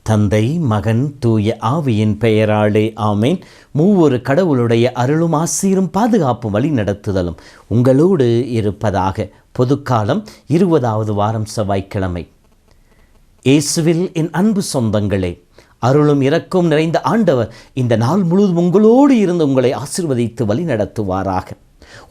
தந்தை, மகன், தூய ஆவியின் பெயராலே ஆமேன். மூவொரு கடவுளுடைய அருளும் ஆசீரும் பாதுகாப்பும் வழி நடத்துதலும் உங்களோடு இருப்பதாக. பொதுக்காலம் 20வது வாரம் செவ்வாய்க்கிழமை. இயேசுவில் என் அன்பு சொந்தங்களே, அருளும் இரக்கம் நிறைந்த ஆண்டவர் இந்த நாள் முழுவதும் உங்களோடு இருந்து உங்களை ஆசீர்வதித்து வழி நடத்துவாராக.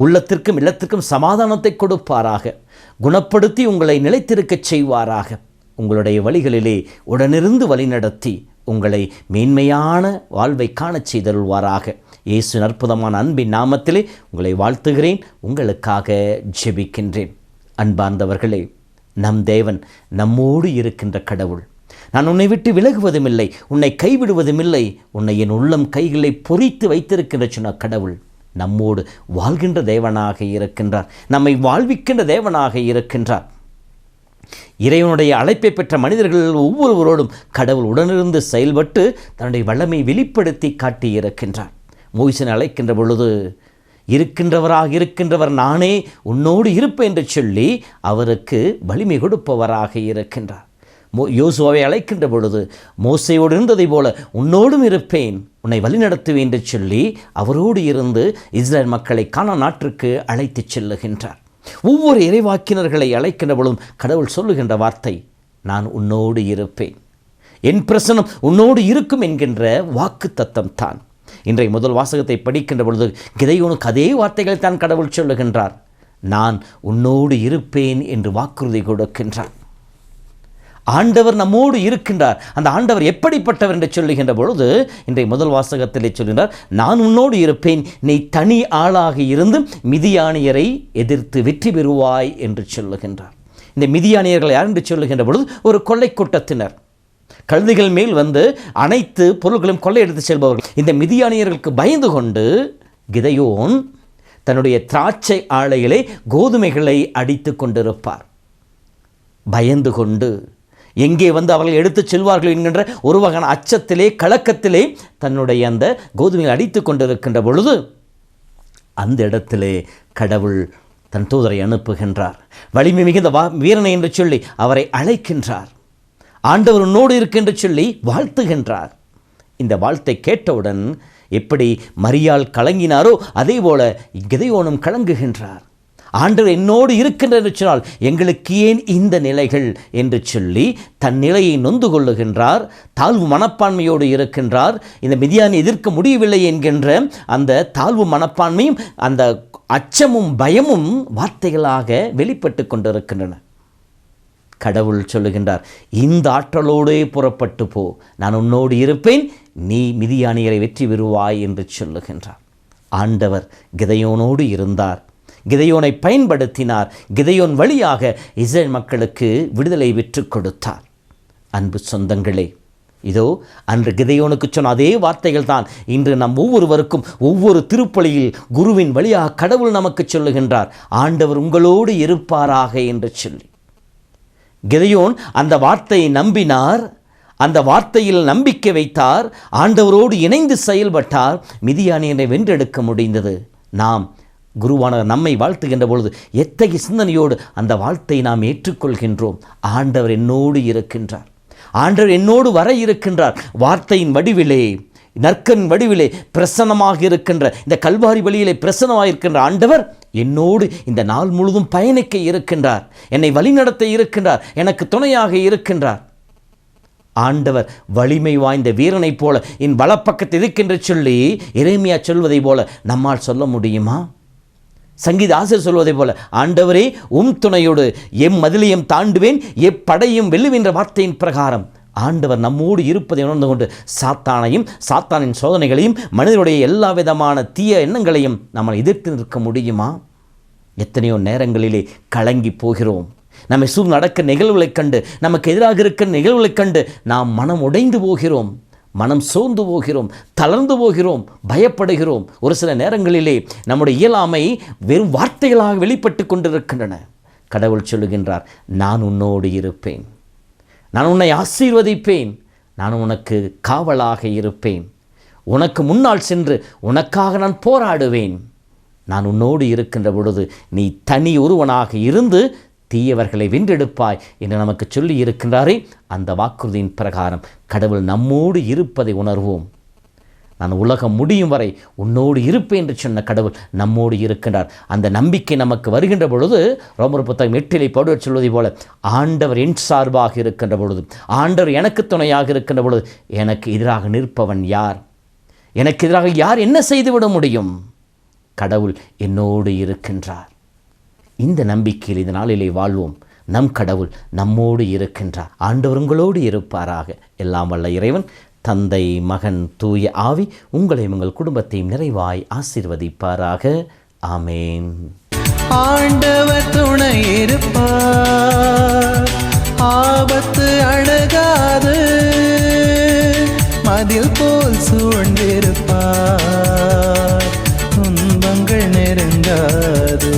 உள்ளத்திற்கும் இல்லத்திற்கும் சமாதானத்தை கொடுப்பாராக. குணப்படுத்தி உங்களை நிலைத்திருக்கச் செய்வாராக. உங்களுடைய வழிகளிலே உடனிருந்து வழிநடத்தி உங்களை மேன்மையான வாழ்வை காணச் செய்தருள்வாராக. இயேசு அற்புதமான அன்பின் நாமத்திலே உங்களை வாழ்த்துகிறேன், உங்களுக்காக ஜெபிக்கின்றேன். அன்பார்ந்தவர்களே, நம் தேவன் நம்மோடு இருக்கின்ற கடவுள். நான் உன்னை விட்டு விலகுவதும் இல்லை, உன்னை கைவிடுவதும் இல்லை, உன்னை என் உள்ளம் கைகளை பொறித்து வைத்திருக்கின்ற சொன்ன கடவுள் நம்மோடு வாழ்கின்ற தேவனாக இருக்கின்றார். நம்மை வாழ்விக்கின்ற தேவனாக இருக்கின்றார். இறைவனுடைய அழைப்பை பெற்ற மனிதர்கள் ஒவ்வொருவரோடும் கடவுள் உடனிருந்து செயல்பட்டு தன்னுடைய வல்லமை வெளிப்படுத்தி காட்டியிருக்கின்றார். மோசேயை அழைக்கின்ற பொழுது, இருக்கின்றவராக இருக்கின்றவர் நானே உன்னோடு இருப்பேன் என்று சொல்லி அவருக்கு வலிமை கொடுப்பவராக இருக்கின்றார். யோசுவாவை அழைக்கின்ற பொழுது, மோசேயோடு இருந்ததை போல உன்னோடும் இருப்பேன், உன்னை வழிநடத்துவேன் என்று சொல்லி அவரோடு இருந்து இஸ்ரேல் மக்களை கானான் நாட்டிற்கு அழைத்து செல்லுகின்றார். ஒவ்வொரு இறைவாக்கினர்களை அழைக்கின்ற பொழுதும் கடவுள் சொல்லுகின்ற வார்த்தை, நான் உன்னோடு இருப்பேன், என் பிரசனம் உன்னோடு இருக்கும் என்கின்ற வாக்கு தத்தம் தான். இன்றைய முதல் வாசகத்தை படிக்கின்ற பொழுது கிதையோனுக்கு அதே வார்த்தைகளை தான் கடவுள் சொல்லுகின்றார். நான் உன்னோடு இருப்பேன் என்று வாக்குறுதி கொடுக்கின்றார். ஆண்டவர் நம்மோடு இருக்கின்றார். அந்த ஆண்டவர் எப்படிப்பட்டவர் என்று சொல்லுகின்ற பொழுது இன்றைய முதல் வாசகத்திலே சொல்கின்றார், நான் உன்னோடு இருப்பேன், நீ தனி ஆளாக இருந்து மிதியானியரை எதிர்த்து வெற்றி பெறுவாய் என்று சொல்லுகின்றார். இந்த மிதியானியர்கள் யார் என்று சொல்லுகின்ற பொழுது ஒரு கொள்ளை கூட்டத்தினர், கழுதைகள் மேல் வந்து அனைத்து பொருட்களும் கொள்ளையெடுத்து செல்பவர்கள். இந்த மிதியானியர்களுக்கு பயந்து கொண்டு கிதையோன் தன்னுடைய திராட்சை ஆலையிலே கோதுமைகளை அடித்து கொண்டிருப்பார். பயந்து கொண்டு எங்கே வந்து அவர்கள் எடுத்து செல்வார்கள் என்கின்ற ஒரு வகையான அச்சத்திலே கலக்கத்திலே தன்னுடைய அந்த கோதுமையை அடித்து கொண்டிருக்கின்ற பொழுது அந்த இடத்திலே கடவுள் தன் தூதரை அனுப்புகின்றார். வலிமை மிகுந்த வீரனை என்று சொல்லி அவரை அழைக்கின்றார். ஆண்டவர் உன்னோடு இருக்கின்ற சொல்லி வாழ்த்துகின்றார். இந்த வாழ்த்தை கேட்டவுடன் எப்படி மரியாள் கலங்கினாரோ அதே போல கிதையோனும் கலங்குகின்றார். ஆண்டவர் என்னோடு இருக்கின்ற என்று சொன்னால் எங்களுக்கு ஏன் இந்த நிலைகள் என்று சொல்லி தன் நிலையை நொந்து கொள்ளுகின்றார். தாழ்வு மனப்பான்மையோடு இருக்கின்றார். இந்த மிதியானை எதிர்க்க முடியவில்லை என்கின்ற அந்த தாழ்வு மனப்பான்மையும் அந்த அச்சமும் பயமும் வார்த்தைகளாக வெளிப்பட்டு கொண்டிருக்கின்றன. கடவுள் சொல்லுகின்றார், இந்த ஆற்றலோடே புறப்பட்டு போ, நான் உன்னோடு இருப்பேன், நீ மிதியானியரை வெற்றி பெறுவாய் என்று சொல்லுகின்றார். ஆண்டவர் கிதையோனோடு இருந்தார். கிதையோனை பயன்படுத்தினார். கிதையோன் வழியாக இஸ்ரேல் மக்களுக்கு விடுதலை பெற்றுக் கொடுத்தார். அன்பு சொந்தங்களே, இதோ அன்று கிதையோனுக்கு சொன்ன அதே வார்த்தைகள் தான் இன்று நம் ஒவ்வொருவருக்கும் ஒவ்வொரு திருப்பலியில் குருவின் வழியாக கடவுள் நமக்கு சொல்லுகின்றார். ஆண்டவர் உங்களோடு இருப்பாராக என்று சொல்லி. கிதையோன் அந்த வார்த்தையை நம்பினார். அந்த வார்த்தையில் நம்பிக்கை வைத்தார். ஆண்டவரோடு இணைந்து செயல்பட்டார். மிதியானியரை வென்றெடுக்க முடிந்தது. நாம் குருவானவர் நம்மை வாழ்த்துகின்ற பொழுது எத்தகைய சிந்தனையோடு அந்த வாழ்த்தை நாம் ஏற்றுக்கொள்கின்றோம். ஆண்டவர் என்னோடு இருக்கின்றார், ஆண்டவர் என்னோடு வர இருக்கின்றார். வார்த்தையின் வடிவிலே, நற்கன் வடிவிலே பிரசன்னமாக இருக்கின்ற இந்த கல்வாரி வழியிலே பிரசன்னமாக இருக்கின்ற ஆண்டவர் என்னோடு இந்த நாள் முழுதும் பயணிக்க இருக்கின்றார். என்னை வழிநடத்த இருக்கின்றார். எனக்கு துணையாக இருக்கின்றார். ஆண்டவர் வலிமை வாய்ந்த வீரனைப் போல என் வலப்பக்கத்தில் இருக்கின்ற சொல்லி எரேமியா சொல்வதை போல நம்மால் சொல்ல முடியுமா? சங்கீத ஆசிரியர் சொல்வதை போல, ஆண்டவரே உம் துணையோடு எம் மதிலையும் தாண்டுவேன், எப்படையும் வெல்லுகின்ற வார்த்தையின் பிரகாரம் ஆண்டவர் நம்மோடு இருப்பதை உணர்ந்து கொண்டு சாத்தானையும் சாத்தானின் சோதனைகளையும் மனிதனுடைய எல்லா விதமான தீய எண்ணங்களையும் நம்மை எதிர்த்து நிற்க முடியுமா? எத்தனையோ நேரங்களிலே கலங்கி போகிறோம். நம்மை சூழ் நடக்க நிகழ்வுகளைக் கண்டு, நமக்கு எதிராக இருக்கிற நிகழ்வுகளைக் கண்டு நாம் மனம் உடைந்து போகிறோம். மனம் சோர்ந்து போகிறோம், தளர்ந்து போகிறோம், பயப்படுகிறோம். ஒரு சில நேரங்களிலே நம்முடைய இயலாமை வெறும் வார்த்தைகளாக வெளிப்பட்டு கொண்டிருக்கின்றன. கடவுள் சொல்லுகின்றார், நான் உன்னோடு இருப்பேன், நான் உன்னை ஆசீர்வதிப்பேன், நான் உனக்கு காவலாக இருப்பேன், உனக்கு முன்னால் சென்று உனக்காக நான் போராடுவேன், நான் உன்னோடு இருக்கின்ற பொழுது நீ தனி ஒருவனாக இருந்து தீயவர்களை வென்றெடுப்பாய் என்று நமக்கு சொல்லி இருக்கின்றாரே. அந்த வாக்குறுதியின் பிரகாரம் கடவுள் நம்மோடு இருப்பதை உணர்வோம். நான் உலகம் முடியும் வரை உன்னோடு இருப்பேன் என்று சொன்ன கடவுள் நம்மோடு இருக்கின்றார். அந்த நம்பிக்கை நமக்கு வருகின்ற பொழுது ரோமர் புத்தகம் 8 பவுல் சொல்வதை போல, ஆண்டவர் என் சார்பாக இருக்கின்ற பொழுது, ஆண்டவர் எனக்கு துணையாக இருக்கின்ற பொழுது எனக்கு எதிராக நிற்பவன் யார்? எனக்கு எதிராக யார் என்ன செய்துவிட முடியும்? கடவுள் என்னோடு இருக்கின்றார். இந்த நம்பிக்கையில் இந்த நாளிலே வாழ்வோம். நம் கடவுள் நம்மோடு இருக்கின்றார். ஆண்டவர் உங்களோடு இருப்பாராக. எல்லாம் வல்ல இறைவன் தந்தை, மகன், தூய ஆவி உங்களையும் உங்கள் குடும்பத்தையும் நிறைவாய் ஆசீர்வதிப்பாராக. ஆமேன். ஆண்டவர் துணை இருப்பார், ஆபத்து அணுகாது, மதில் போல் சூழ்ந்திருப்பார், துன்பங்கள் நெருங்காது.